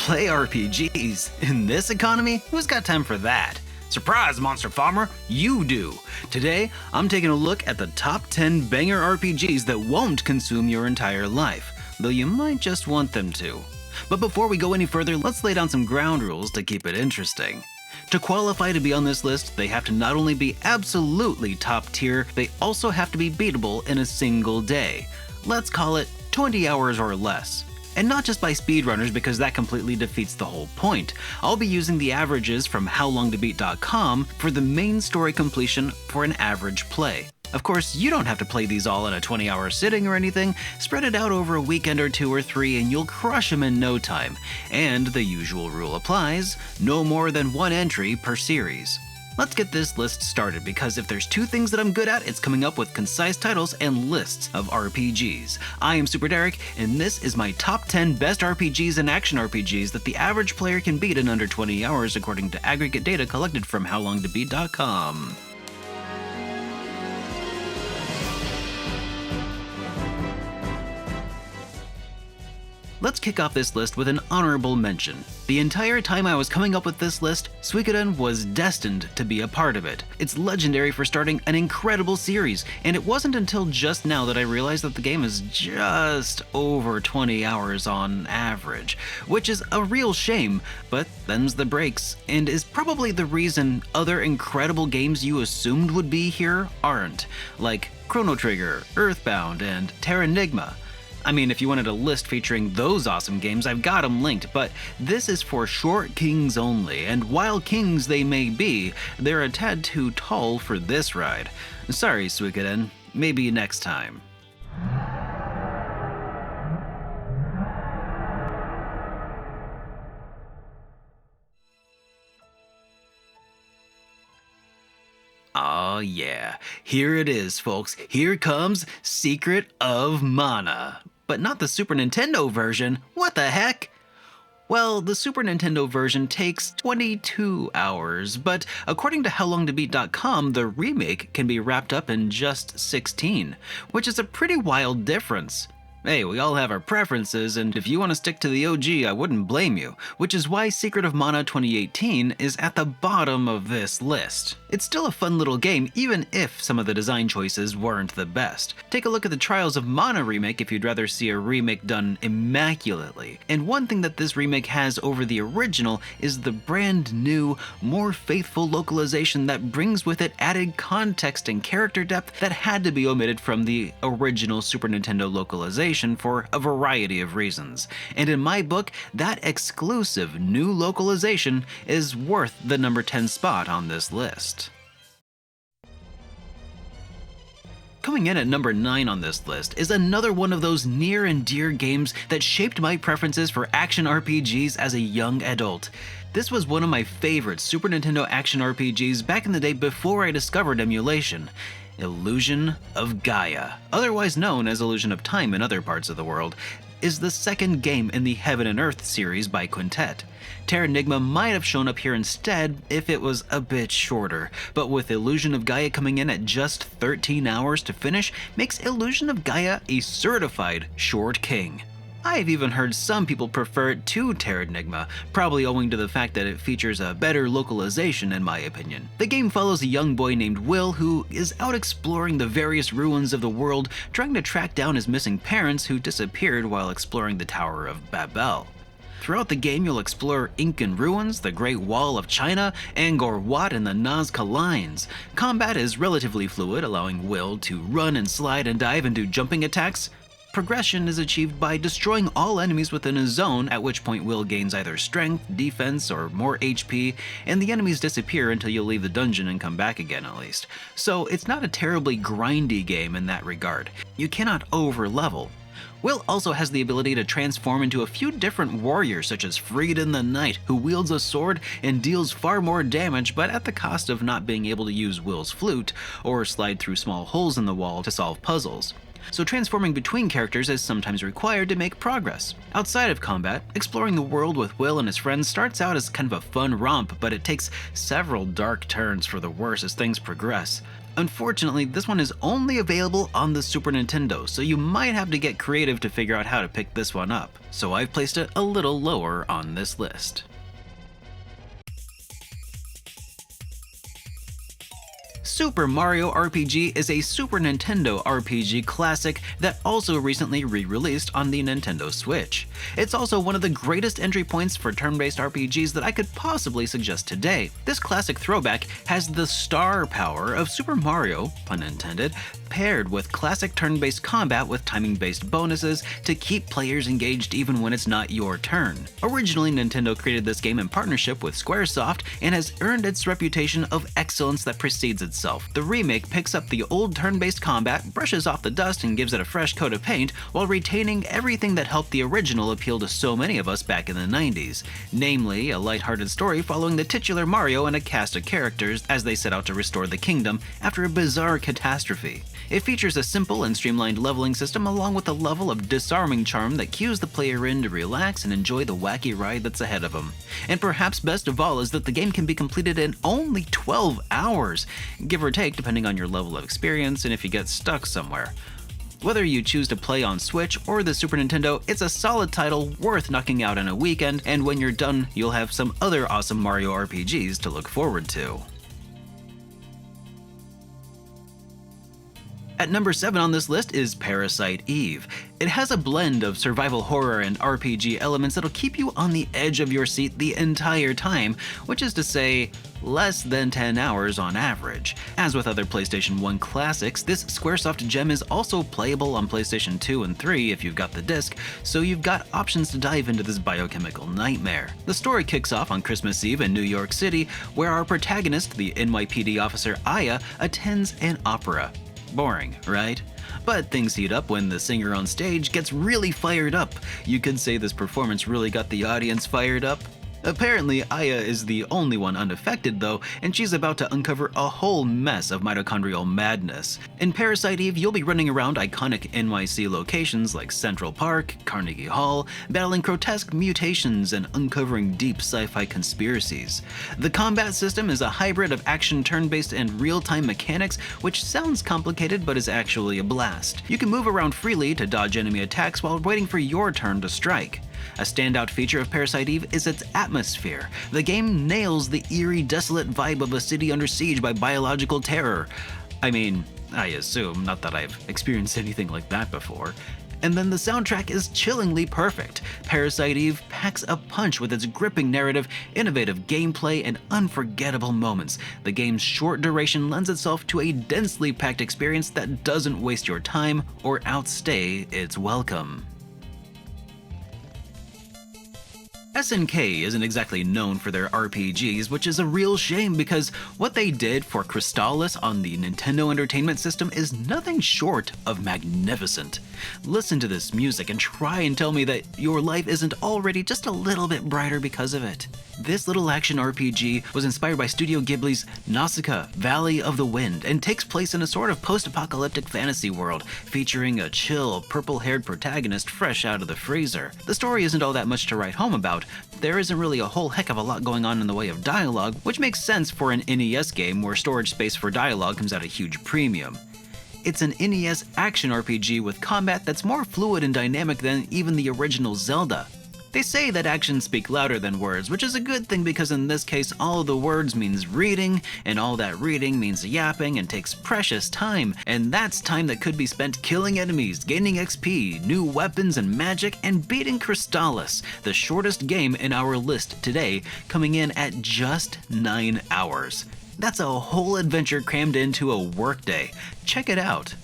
play RPGs. In this economy, who's got time for that? Surprise, Monster Farmer, you do! Today, I'm taking a look at the top 10 banger RPGs that won't consume your entire life, though you might just want them to. But before we go any further, let's lay down some ground rules to keep it interesting. To qualify to be on this list, they have to not only be absolutely top tier, they also have to be beatable in a single day. Let's call it 20 hours or less. And not just by speedrunners, because that completely defeats the whole point. I'll be using the averages from howlongtobeat.com for the main story completion for an average play. Of course, you don't have to play these all in a 20-hour sitting or anything. Spread it out over a weekend or 2 or 3 and you'll crush them in no time. And the usual rule applies, no more than 1 entry per series. Let's get this list started, because if there's 2 things that I'm good at, it's coming up with concise titles and lists of RPGs. I am SuperDerek, and this is my top 10 best RPGs and action RPGs that the average player can beat in under 20 hours according to aggregate data collected from howlongtobeat.com. Let's kick off this list with an honorable mention. The entire time I was coming up with this list, Suikoden was destined to be a part of it. It's legendary for starting an incredible series, and it wasn't until just now that I realized that the game is just over 20 hours on average, which is a real shame, but them's the breaks, and is probably the reason other incredible games you assumed would be here aren't, like Chrono Trigger, Earthbound, and Terranigma. I mean, if you wanted a list featuring those awesome games, I've got them linked, but this is for short kings only, and while kings they may be, they're a tad too tall for this ride. Sorry, Suikoden, maybe next time. Oh yeah, here it is, folks. Here comes Secret of Mana. But not the Super Nintendo version. What the heck? Well, the Super Nintendo version takes 22 hours, but according to howlongtobeat.com, the remake can be wrapped up in just 16, which is a pretty wild difference. Hey, we all have our preferences, and if you want to stick to the OG, I wouldn't blame you, which is why Secret of Mana 2018 is at the bottom of this list. It's still a fun little game, even if some of the design choices weren't the best. Take a look at the Trials of Mana remake if you'd rather see a remake done immaculately. And one thing that this remake has over the original is the brand new, more faithful localization that brings with it added context and character depth that had to be omitted from the original Super Nintendo localization for a variety of reasons. And in my book, that exclusive new localization is worth the number 10 spot on this list. Coming in at number 9 on this list is another one of those near and dear games that shaped my preferences for action RPGs as a young adult. This was one of my favorite Super Nintendo action RPGs back in the day before I discovered emulation. Illusion of Gaia, otherwise known as Illusion of Time in other parts of the world, is the second game in the Heaven and Earth series by Quintet. Terranigma might have shown up here instead if it was a bit shorter, but with Illusion of Gaia coming in at just 13 hours to finish, makes Illusion of Gaia a certified short king. I've even heard some people prefer it to Terranigma, probably owing to the fact that it features a better localization in my opinion. The game follows a young boy named Will who is out exploring the various ruins of the world, trying to track down his missing parents who disappeared while exploring the Tower of Babel. Throughout the game, you'll explore Incan ruins, the Great Wall of China, Angkor Wat, and the Nazca Lines. Combat is relatively fluid, allowing Will to run and slide and dive and do jumping attacks. Progression is achieved by destroying all enemies within a zone, at which point Will gains either strength, defense, or more HP, and the enemies disappear until you leave the dungeon and come back again at least. So it's not a terribly grindy game in that regard. You cannot over-level. Will also has the ability to transform into a few different warriors such as Freedom the Knight, who wields a sword and deals far more damage but at the cost of not being able to use Will's flute or slide through small holes in the wall to solve puzzles. So transforming between characters is sometimes required to make progress. Outside of combat, exploring the world with Will and his friends starts out as kind of a fun romp, but it takes several dark turns for the worse as things progress. Unfortunately, this one is only available on the Super Nintendo, so you might have to get creative to figure out how to pick this one up. So I've placed it a little lower on this list. Super Mario RPG is a Super Nintendo RPG classic that also recently re-released on the Nintendo Switch. It's also one of the greatest entry points for turn-based RPGs that I could possibly suggest today. This classic throwback has the star power of Super Mario, pun intended, paired with classic turn-based combat with timing-based bonuses to keep players engaged even when it's not your turn. Originally, Nintendo created this game in partnership with Squaresoft and has earned its reputation of excellence that precedes itself. The remake picks up the old turn-based combat, brushes off the dust, and gives it a fresh coat of paint while retaining everything that helped the original appeal to so many of us back in the 90s, namely a lighthearted story following the titular Mario and a cast of characters as they set out to restore the kingdom after a bizarre catastrophe. It features a simple and streamlined leveling system along with a level of disarming charm that cues the player in to relax and enjoy the wacky ride that's ahead of them. And perhaps best of all is that the game can be completed in only 12 hours, give or take depending on your level of experience and if you get stuck somewhere. Whether you choose to play on Switch or the Super Nintendo, it's a solid title worth knocking out in a weekend, and when you're done, you'll have some other awesome Mario RPGs to look forward to. At number 7 on this list is Parasite Eve. It has a blend of survival horror and RPG elements that'll keep you on the edge of your seat the entire time, which is to say, less than 10 hours on average. As with other PlayStation 1 classics, this Squaresoft gem is also playable on PlayStation 2 and 3 if you've got the disc, so you've got options to dive into this biochemical nightmare. The story kicks off on Christmas Eve in New York City, where our protagonist, the NYPD officer Aya, attends an opera. Boring, right? But things heat up when the singer on stage gets really fired up. You could say this performance really got the audience fired up. Apparently, Aya is the only one unaffected though, and she's about to uncover a whole mess of mitochondrial madness. In Parasite Eve, you'll be running around iconic NYC locations like Central Park, Carnegie Hall, battling grotesque mutations and uncovering deep sci-fi conspiracies. The combat system is a hybrid of action turn-based and real-time mechanics, which sounds complicated but is actually a blast. You can move around freely to dodge enemy attacks while waiting for your turn to strike. A standout feature of Parasite Eve is its atmosphere. The game nails the eerie, desolate vibe of a city under siege by biological terror. I mean, I assume, not that I've experienced anything like that before. And then the soundtrack is chillingly perfect. Parasite Eve packs a punch with its gripping narrative, innovative gameplay, and unforgettable moments. The game's short duration lends itself to a densely packed experience that doesn't waste your time or outstay its welcome. SNK isn't exactly known for their RPGs, which is a real shame because what they did for Crystalis on the Nintendo Entertainment System is nothing short of magnificent. Listen to this music and try and tell me that your life isn't already just a little bit brighter because of it. This little action RPG was inspired by Studio Ghibli's Nausicaa, Valley of the Wind, and takes place in a sort of post-apocalyptic fantasy world, featuring a chill, purple-haired protagonist fresh out of the freezer. The story isn't all that much to write home about. There isn't really a whole heck of a lot going on in the way of dialogue, which makes sense for an NES game where storage space for dialogue comes at a huge premium. It's an NES action RPG with combat that's more fluid and dynamic than even the original Zelda. They say that actions speak louder than words, which is a good thing because in this case all of the words means reading, and all that reading means yapping and takes precious time, and that's time that could be spent killing enemies, gaining XP, new weapons and magic, and beating Crystalis, the shortest game in our list today, coming in at just 9 hours. That's a whole adventure crammed into a workday. Check it out.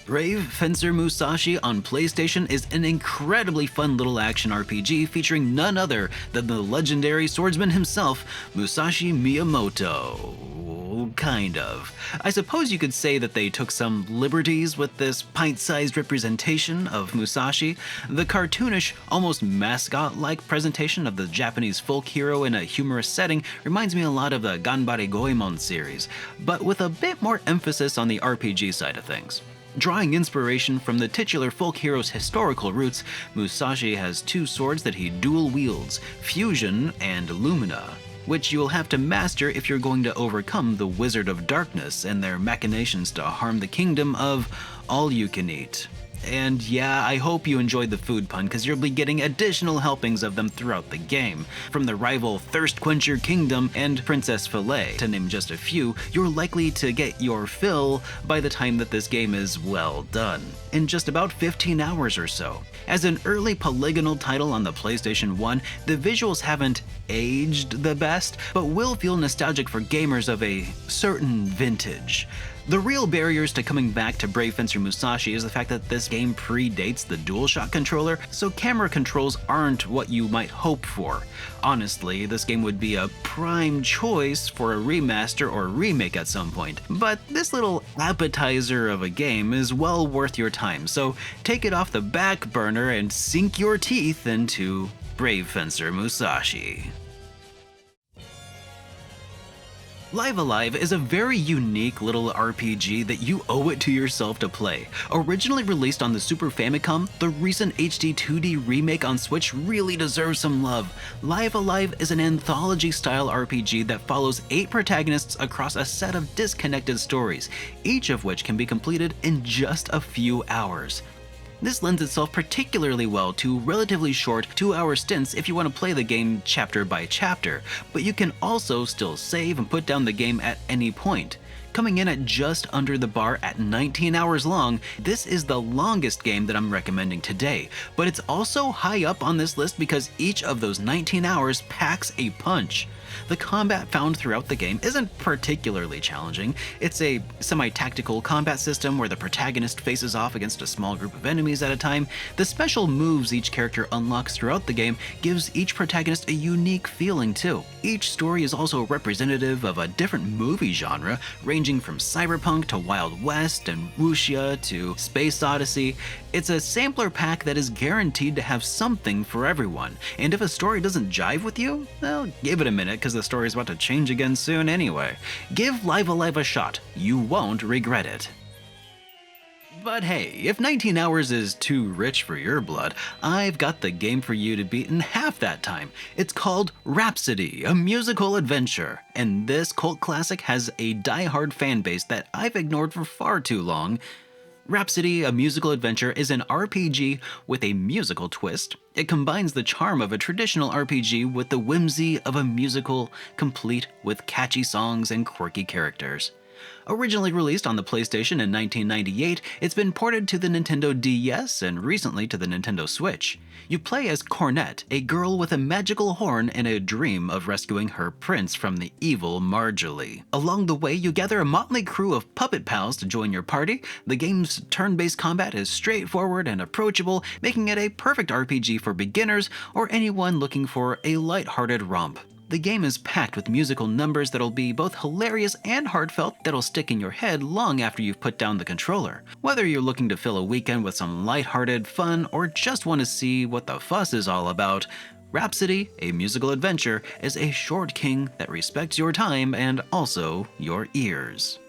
Brave Fencer Musashi on PlayStation is an incredibly fun little action RPG featuring none other than the legendary swordsman himself, Musashi Miyamoto. Kind of. I suppose you could say that they took some liberties with this pint-sized representation of Musashi. The cartoonish, almost mascot-like presentation of the Japanese folk hero in a humorous setting reminds me a lot of the Ganbare Goemon series, but with a bit more emphasis on the RPG side of things. Drawing inspiration from the titular folk hero's historical roots, Musashi has two swords that he dual wields, Fusion and Lumina. which you'll have to master if you're going to overcome the Wizard of Darkness and their machinations to harm the kingdom of all-you-can-eat. And yeah, I hope you enjoyed the food pun, because you'll be getting additional helpings of them throughout the game. From the rival Thirst Quencher Kingdom and Princess Filet, to name just a few, you're likely to get your fill by the time that this game is well done, in just about 15 hours or so. As an early polygonal title on the PlayStation 1, the visuals haven't aged the best, but will feel nostalgic for gamers of a certain vintage. The real barriers to coming back to Brave Fencer Musashi is the fact that this game predates the DualShock controller, so camera controls aren't what you might hope for. Honestly, this game would be a prime choice for a remaster or remake at some point, but this little appetizer of a game is well worth your time, so take it off the back burner and sink your teeth into Brave Fencer Musashi. Live Alive is a very unique little RPG that you owe it to yourself to play. Originally released on the Super Famicom, the recent HD 2D remake on Switch really deserves some love. Live Alive is an anthology-style RPG that follows 8 protagonists across a set of disconnected stories, each of which can be completed in just a few hours. This lends itself particularly well to relatively short 2-hour stints if you want to play the game chapter by chapter, but you can also still save and put down the game at any point. Coming in at just under the bar at 19 hours long, this is the longest game that I'm recommending today, but it's also high up on this list because each of those 19 hours packs a punch. The combat found throughout the game isn't particularly challenging. It's a semi-tactical combat system where the protagonist faces off against a small group of enemies at a time. The special moves each character unlocks throughout the game gives each protagonist a unique feeling too. Each story is also representative of a different movie genre, ranging from cyberpunk to Wild West and wuxia to Space Odyssey. It's a sampler pack that is guaranteed to have something for everyone, and if a story doesn't jive with you, well, give it a minute because the story's about to change again soon anyway. Give Live Alive a shot, you won't regret it. But hey, if 19 hours is too rich for your blood, I've got the game for you to beat in half that time. It's called Rhapsody, a musical adventure, and this cult classic has a die-hard fan base that I've ignored for far too long. Rhapsody, a musical adventure, is an RPG with a musical twist. It combines the charm of a traditional RPG with the whimsy of a musical, complete with catchy songs and quirky characters. Originally released on the PlayStation in 1998, it's been ported to the Nintendo DS and recently to the Nintendo Switch. You play as Cornette, a girl with a magical horn and a dream of rescuing her prince from the evil Marjorie. Along the way, you gather a motley crew of puppet pals to join your party. The game's turn-based combat is straightforward and approachable, making it a perfect RPG for beginners or anyone looking for a lighthearted romp. The game is packed with musical numbers that'll be both hilarious and heartfelt that'll stick in your head long after you've put down the controller. Whether you're looking to fill a weekend with some lighthearted fun or just want to see what the fuss is all about, Rhapsody, a musical adventure, is a short king that respects your time and also your ears.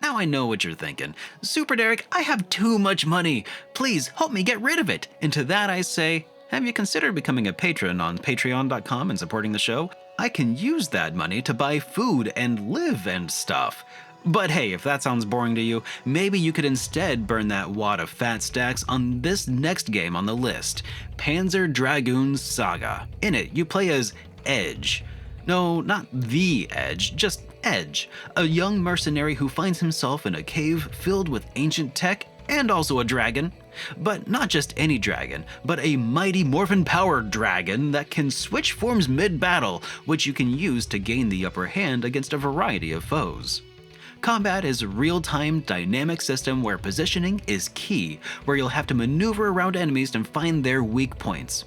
Now I know what you're thinking. SuperDerek, I have too much money. Please help me get rid of it. And to that I say, have you considered becoming a patron on patreon.com and supporting the show? I can use that money to buy food and live and stuff. But hey, if that sounds boring to you, maybe you could instead burn that wad of fat stacks on this next game on the list, Panzer Dragoon Saga. In it, you play as Edge. No, not the Edge, just Edge, a young mercenary who finds himself in a cave filled with ancient tech and also a dragon. But not just any dragon, but a mighty morphin powered dragon that can switch forms mid-battle, which you can use to gain the upper hand against a variety of foes. Combat is a real-time dynamic system where positioning is key, where you'll have to maneuver around enemies and find their weak points.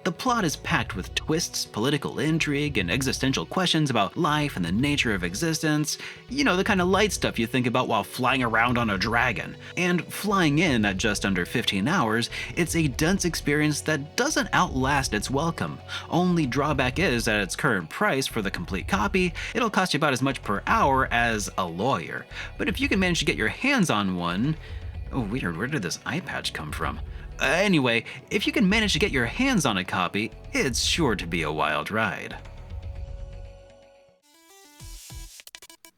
The plot is packed with twists, political intrigue, and existential questions about life and the nature of existence. You know, the kind of light stuff you think about while flying around on a dragon. And flying in at just under 15 hours, it's a dense experience that doesn't outlast its welcome. Only drawback is, at its current price for the complete copy, it'll cost you about as much per hour as a lawyer. But if you can manage to get your hands on one... Oh weird, where did this eye patch come from? Anyway, if you can manage to get your hands on a copy, it's sure to be a wild ride.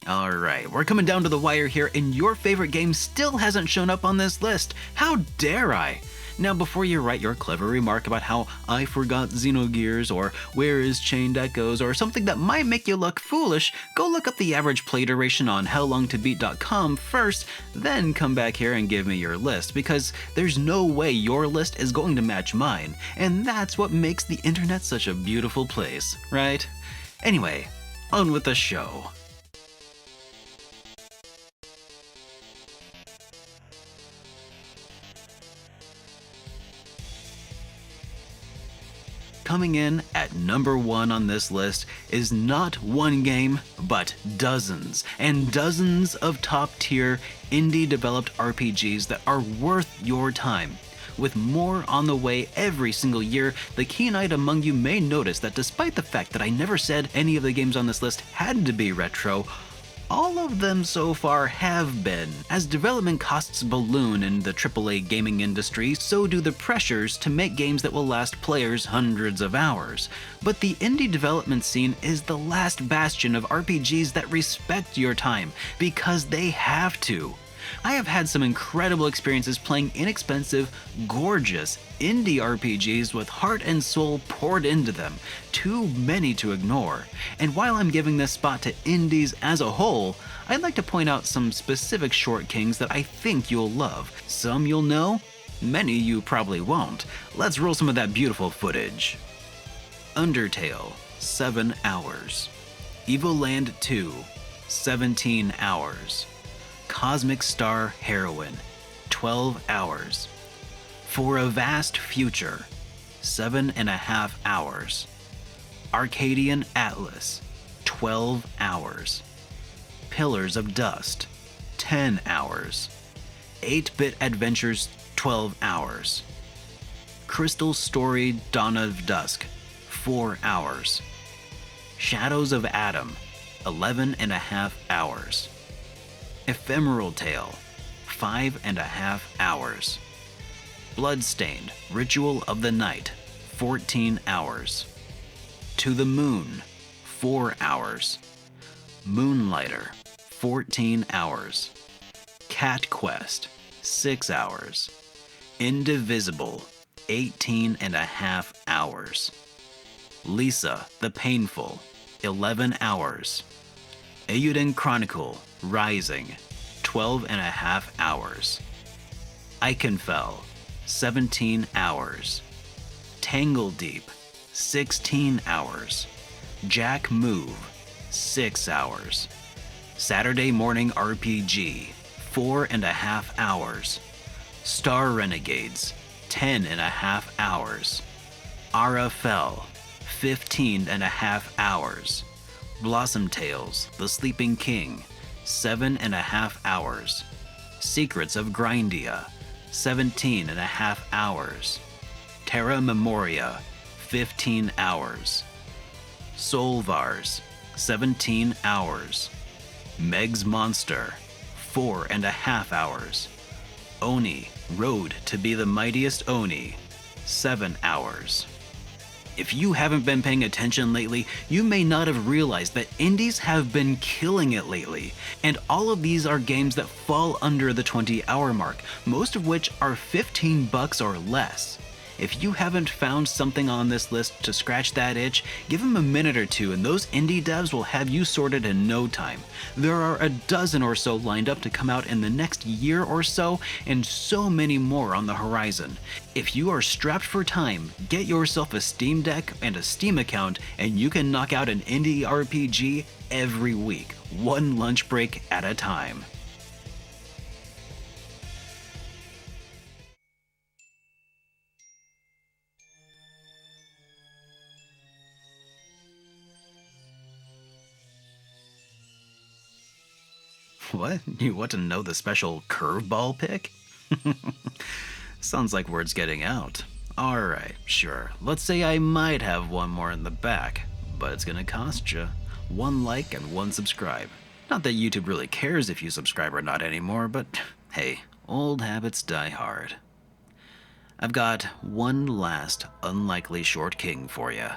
Alright, we're coming down to the wire here, and your favorite game still hasn't shown up on this list. How dare I? Now, before you write your clever remark about how I forgot Xenogears, or where is Chained Echoes, or something that might make you look foolish, go look up the average play duration on howlongtobeat.com first, then come back here and give me your list, because there's no way your list is going to match mine, and that's what makes the internet such a beautiful place, right? Anyway, on with the show. Coming in at number 1 on this list is not one game, but dozens and dozens of top-tier indie-developed RPGs that are worth your time. With more on the way every single year, the keen-eyed among you may notice that despite the fact that I never said any of the games on this list had to be retro, all of them so far have been. As development costs balloon in the AAA gaming industry, so do the pressures to make games that will last players hundreds of hours. But the indie development scene is the last bastion of RPGs that respect your time, because they have to. I have had some incredible experiences playing inexpensive, gorgeous indie RPGs with heart and soul poured into them, too many to ignore. And while I'm giving this spot to indies as a whole, I'd like to point out some specific short kings that I think you'll love. Some you'll know, many you probably won't. Let's roll some of that beautiful footage. Undertale, 7 hours. Evoland 2, 17 hours. Cosmic Star Heroine, 12 hours. For a Vast Future, 7.5 hours. Arcadian Atlas, 12 hours. Pillars of Dust, 10 hours. 8-Bit Adventures, 12 hours. Crystal Story Dawn of Dusk, 4 hours. Shadows of Adam, 11.5 hours. Ephemeral Tale, 5.5 hours. Bloodstained Ritual of the Night, 14 hours. To the Moon, 4 hours. Moonlighter, 14 hours. Cat Quest, 6 hours. Indivisible, 18.5 hours. Lisa the Painful, 11 hours. Eiyuden Chronicle Rising, 12.5 hours. Eichenfell, 17 hours. Tangle Deep, 16 hours. Jack Move, 6 hours. Saturday Morning RPG, 4.5 hours. Star Renegades, 10.5 hours. Arafel, 15.5 hours. Blossom Tales, The Sleeping King, 7.5 hours. Secrets of Grindia, 17.5 hours. Terra Memoria, 15 hours. Solvars, 17 hours. Meg's Monster, 4.5 hours. Oni, Road to be the Mightiest Oni, 7 hours. If you haven't been paying attention lately, you may not have realized that indies have been killing it lately, and all of these are games that fall under the 20-hour mark, most of which are $15 or less. If you haven't found something on this list to scratch that itch, give them a minute or two and those indie devs will have you sorted in no time. There are a dozen or so lined up to come out in the next year or so, and so many more on the horizon. If you are strapped for time, get yourself a Steam Deck and a Steam account, and you can knock out an indie RPG every week, one lunch break at a time. What? You want to know the special curveball pick? Sounds like word's getting out. Alright, sure. Let's say I might have one more in the back, but it's gonna cost you 1 like and 1 subscribe. Not that YouTube really cares if you subscribe or not anymore, but hey, old habits die hard. I've got one last unlikely short king for you,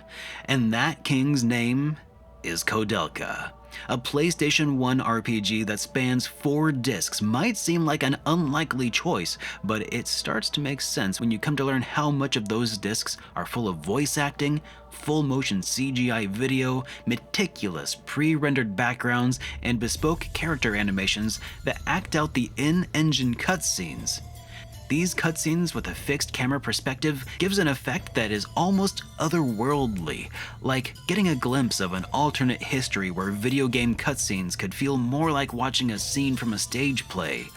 and that king's name is Kodelka. A PlayStation 1 RPG that spans 4 discs might seem like an unlikely choice, but it starts to make sense when you come to learn how much of those discs are full of voice acting, full motion CGI video, meticulous pre-rendered backgrounds, and bespoke character animations that act out the in-engine cutscenes. These cutscenes with a fixed camera perspective gives an effect that is almost otherworldly, like getting a glimpse of an alternate history where video game cutscenes could feel more like watching a scene from a stage play.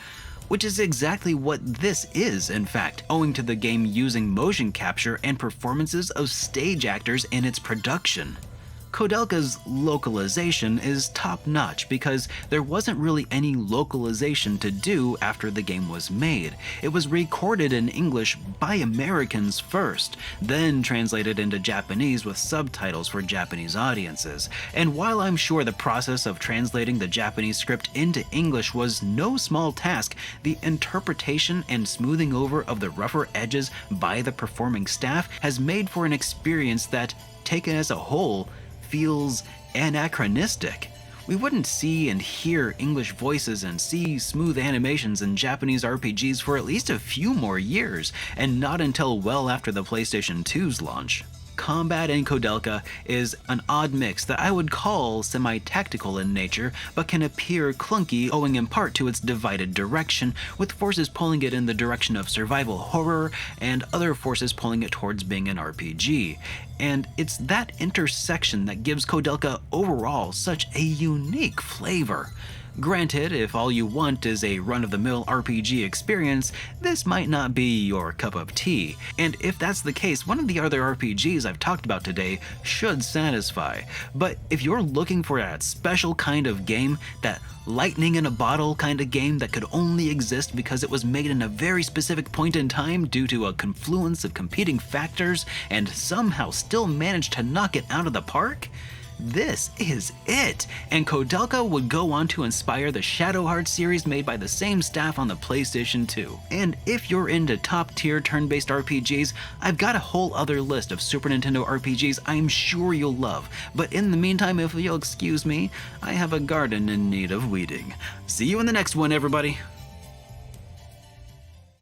Which is exactly what this is, in fact, owing to the game using motion capture and performances of stage actors in its production. Kodelka's localization is top-notch because there wasn't really any localization to do after the game was made. It was recorded in English by Americans first, then translated into Japanese with subtitles for Japanese audiences. And while I'm sure the process of translating the Japanese script into English was no small task, the interpretation and smoothing over of the rougher edges by the performing staff has made for an experience that, taken as a whole, feels anachronistic. We wouldn't see and hear English voices and see smooth animations in Japanese RPGs for at least a few more years, and not until well after the PlayStation 2's launch. Combat in Kodelka is an odd mix that I would call semi-tactical in nature, but can appear clunky owing in part to its divided direction, with forces pulling it in the direction of survival horror and other forces pulling it towards being an RPG. And it's that intersection that gives Kodelka overall such a unique flavor. Granted, if all you want is a run-of-the-mill RPG experience, this might not be your cup of tea. And if that's the case, one of the other RPGs I've talked about today should satisfy. But if you're looking for that special kind of game, that lightning in a bottle kind of game that could only exist because it was made in a very specific point in time due to a confluence of competing factors and somehow still managed to knock it out of the park, this is it, and Kodelka would go on to inspire the Shadowheart series made by the same staff on the PlayStation 2. And if you're into top-tier turn-based RPGs, I've got a whole other list of Super Nintendo RPGs I'm sure you'll love. But in the meantime, if you'll excuse me, I have a garden in need of weeding. See you in the next one, everybody!